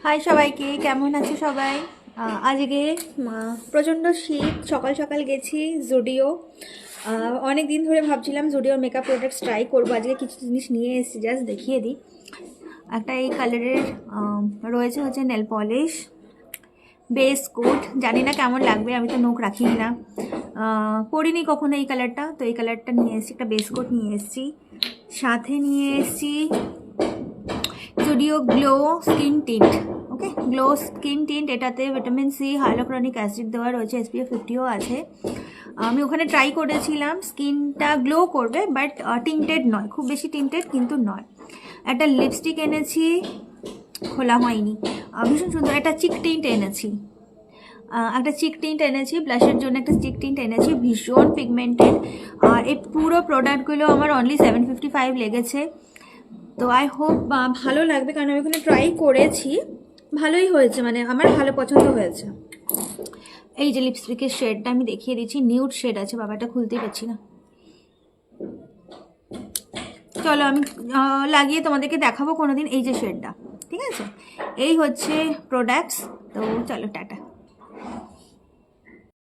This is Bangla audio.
হাই সবাইকে, কেমন আছে সবাই? আজকে প্রচণ্ড শীত। সকাল সকাল গেছি জুডিও। অনেক দিন ধরে ভাবছিলাম জুডিওর মেকআপ প্রোডাক্টস ট্রাই করবো। আজকে কিছু জিনিস নিয়ে এসেছি, জাস্ট দেখিয়ে দিই। একটা এই কালারের রয়েছে হচ্ছে নেল পলিশ, বেস কোট। জানি না কেমন লাগবে, আমি তো নখ রাখি না, পরিনি কখনো এই কালারটা। তো এই কালারটা নিয়ে এসেছি, একটা বেস কোট নিয়ে এসেছি। সাথে নিয়ে এসেছি জুডিও গ্লো স্কিন টিন্ট। ওকে, গ্লো স্কিন টিন্ট, এটাতে ভিটামিন সি, হাইলোক্রনিক অ্যাসিড দেওয়া রয়েছে, SPF 50ও আছে। আমি ওখানে ট্রাই করেছিলাম, স্কিনটা গ্লো করবে, বাট টিন্টেড নয়, খুব বেশি টিন্টেড কিন্তু নয়। একটা লিপস্টিক এনেছি, খোলা হয়নি, ভীষণ সুন্দর। একটা চিক টিন্ট এনেছি, ব্লাশের জন্য একটা চিক টিন্ট এনেছি, ভীষণ পিগমেন্টেড। আর এই পুরো প্রোডাক্টগুলো আমার অনলি 755 লেগেছে। তো আই হোপ ভালো লাগবে, কারণ আমি ওখানে ট্রাই করেছি, ভালোই হয়েছে, মানে আমার ভালো পছন্দ হয়েছে। এই যে লিপস্টিকের শেডটা আমি দেখিয়ে দিচ্ছি, নিউড শেড আছে, বাবাটা খুলতেই পারছি না। চলো আমি লাগিয়ে তোমাদেরকে দেখাবো কোনোদিন। এই যে শেডটা, ঠিক আছে, এই হচ্ছে প্রোডাক্টস। তো চলো টাটা।